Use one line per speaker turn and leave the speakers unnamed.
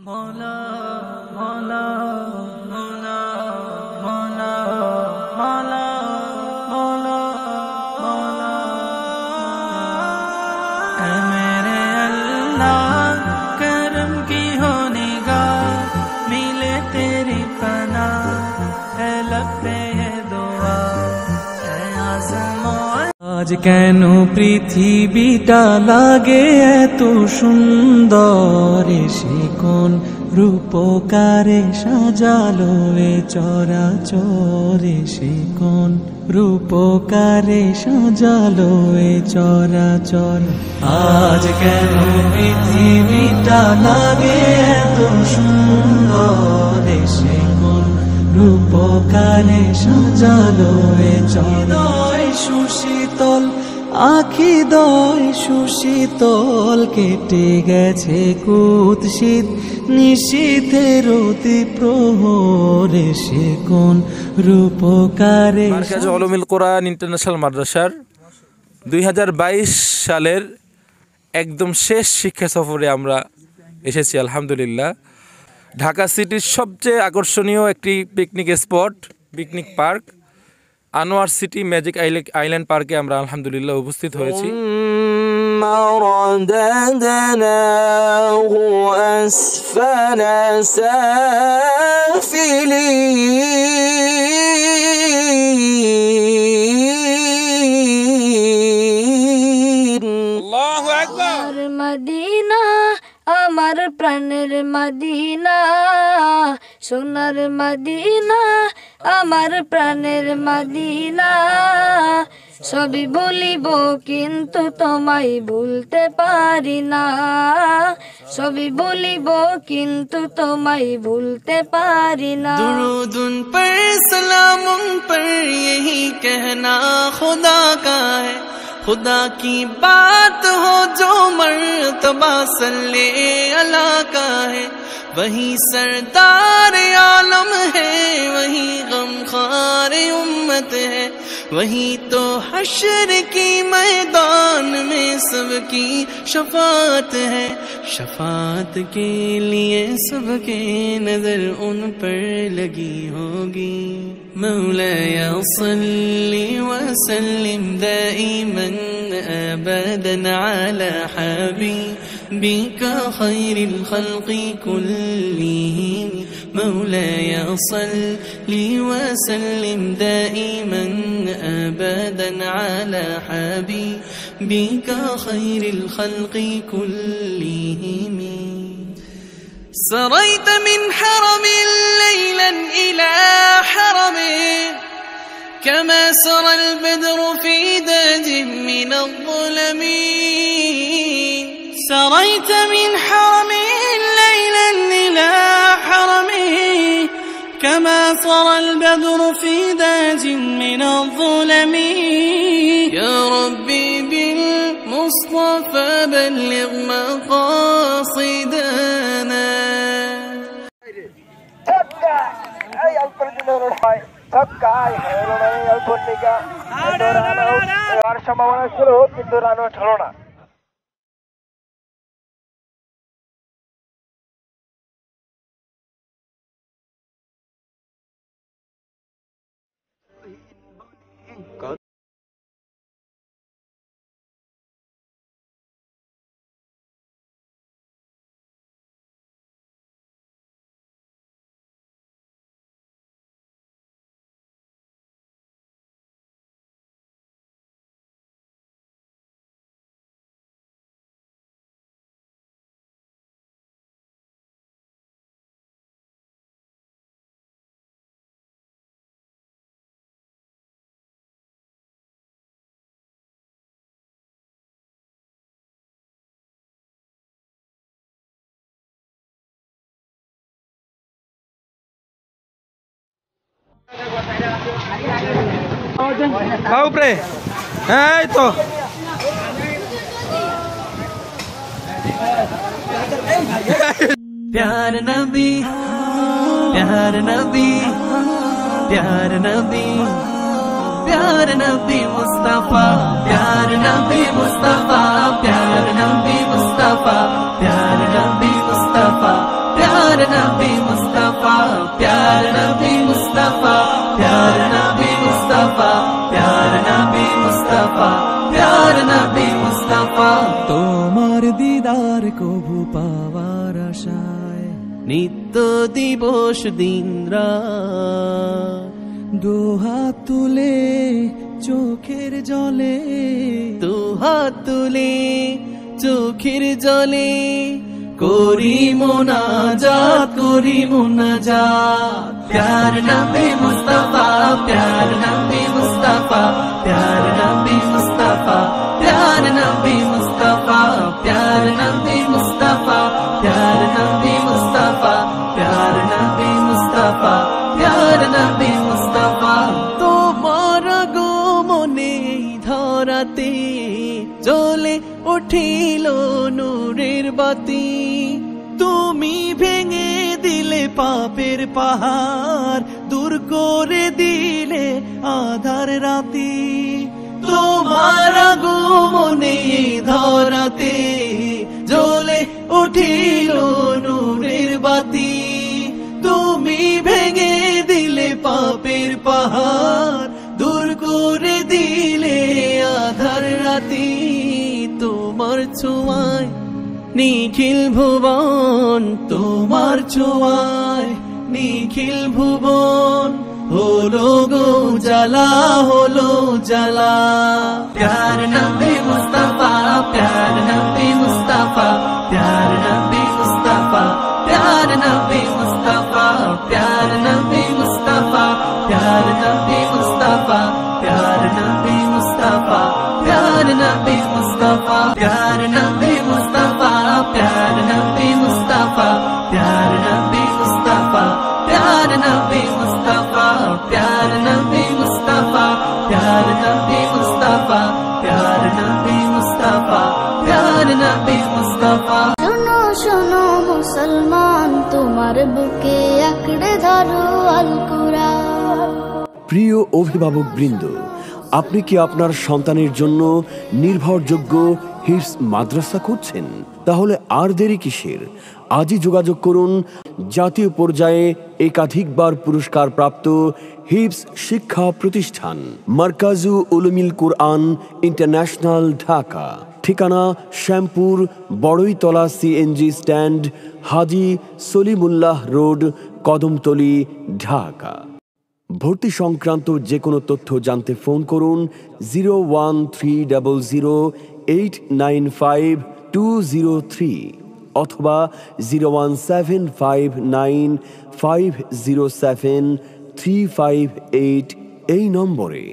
मौला मौला मौला मौला मौला मौला मौला ऐ मेरे अल्लाह करम की हो निगाह मिले तेरी पनाह है लब पे है दुआ है आज़मा আজ কেন পৃথিবীটা লাগে এত সুন্দর সে কোন রূপকারে সাজালো এ চরাচরে সে কোন রূপকারে সাজালো এ চরাচর আজ কেন পৃথিবীটা লাগে এত সুন্দর সে কোন রূপকারে সাজালো এ চরাচর সুশীতল আখি দয় সুশীতল কেটে গেছে কুৎসিত নিশীথের অতি প্রহরে সে কোন রূপকারে
মার্কাজ উলুমুল কোরআন ইন্টারন্যাশনাল মাদ্রাসার 2022 সালের একদম শেষ শিক্ষা সফরে আমরা এসেছি আলহামদুলিল্লাহ। ঢাকা সিটির সবচেয়ে আকর্ষণীয় একটি picnic spot picnic park Anwar city magic island পার্কে আমরা আলহামদুলিল্লাহ উপস্থিত হয়েছি। আল্লাহু আকবার।
মদিনা আমার প্রাণের মদিনা সোনার মদিনা আমার প্রাণের মদিনা সবই ভুলিব কিন্তু তোমায় ভুলতে পারি না সবই ভুলিব কিন্তু তোমায় ভুলতে পারি না
दुरूदुन पर सलामुन पर यही कहना खुदा का है खुदा की बात हो जो मर्तबा सल्ले अला का है वही सरदार आलम है वही गमखार उम्मत है वही तो हश्र की मैदान में सबकी शफात है शफात के लिए सबके नजर उन पर लगी होगी मौलाया सल्ली व सल्लिम दाइमन अबदन अला हबीबिका खैरिल खल्क़ि कुल्लिहिम मौलाया सल्ली व सल्लिम दाइमन अबदन अला हबीबिका खैरिल खल्क़ि कुल्लिहिम سريت من حرم ليلا إلى حرم كما سرى البدر في داج من الظلم سريت من حرم ليلا إلى حرم كما سرى البدر في داج من الظلم يا ربي بالمصطفى بلغ مقاصدنا
সম্ভাবনা ছিল কিন্তু রান আউট হলো না।
উপরে এই তো
प्यार नबी प्यार नबी प्यार नबी प्यार नबी मुस्तफा प्यार नबी मुस्तफा प्यार नबी मुस्तफा प्यार नबी मुस्तफा प्यार प्यार नबी मुस्तफा प्यार नबी मुस्तफा प्यार नबी मुस्तफा प्यार नबी मुस्तफा प्यार नबी मुस्तफा তোমার দিদার কবু পাওয়ার আশায় নিত্য দিবস দিন রাত দুহাত তুলে চোখের জলে দুহাত তুলে চোখের জলে করি মোনাজাত প্যার নবী মুস্তাফা প্যার নবী মুস্তাফা প্যার নবী মুস্তাফা প্যার নবী মুস্তাফা প্যার নবী মুস্তাফা প্যার নবী মুস্তাফা প্যার নবী মুস্তাফা প্যার নবী মুস্তাফা তোমার আগমনে ধরাতে জ্বলে উঠিল নূরের বাতি তুমি ভেঙে দিলে পাপের পাহাড় দূর করে দিলে আধার রাতি তোমার আগমনে ধরাতে জ্বলে উঠিল নূরের বাতি তুমি ভেঙে দিলে পাপের পাহাড় দূর করে দিলে আধার রাতি তোমার ছোঁয়ায় নিখিল ভুবন তোমার ছোঁয়ায় নিখিল ভুবন হলো গো জ্বালা হলো জ্বালা প্যার নবী মুস্তাফা প্যার নবী মুস্তাফা প্যার নবী মুস্তাফা প্যার নবী মুস্তাফা প্যার নবী মুস্তাফা প্যার নবী মুস্তাফা প্যার নবী মুস্তাফা প্যার নবী মুস্তাফা প্যার নবী মুস্তাফা প্যার নবী মুস্তাফা প্যার নবী মুস্তাফা প্যার নবী মুস্তাফা প্যার নবী মুস্তাফা প্যার নবী মুস্তাফা প্যার নবী মুস্তাফা প্যার নবী মুস্তাফা
শোনো শোনো মুসলমান তোমার বুকে আঁকড়ে ধরো আল কুরআন।
প্রিয় অভিভাবক বৃন্দ, আপনি কি আপনার সন্তানের জন্য নির্ভরযোগ্য হিফজ মাদ্রাসা করছেন? তাহলে আর দেরি কিসের? আজই যোগাযোগ করুন জাতীয় পর্যায়ে একাধিকবার পুরস্কার প্রাপ্ত হিফজ শিক্ষা প্রতিষ্ঠান মারকাজু উলুমিল কুরআন ইন্টারন্যাশনাল, ঢাকা। ঠিকানা শ্যামপুর বড়ইতলা সিএনজি স্ট্যান্ড, হাজী সলিমুল্লাহ রোড, কদমতলী, ঢাকা। ভর্তি সংক্রান্ত যে কোনো তথ্য জানতে ফোন করুন 01300895203 অথবা 01759507358 এই নম্বরে।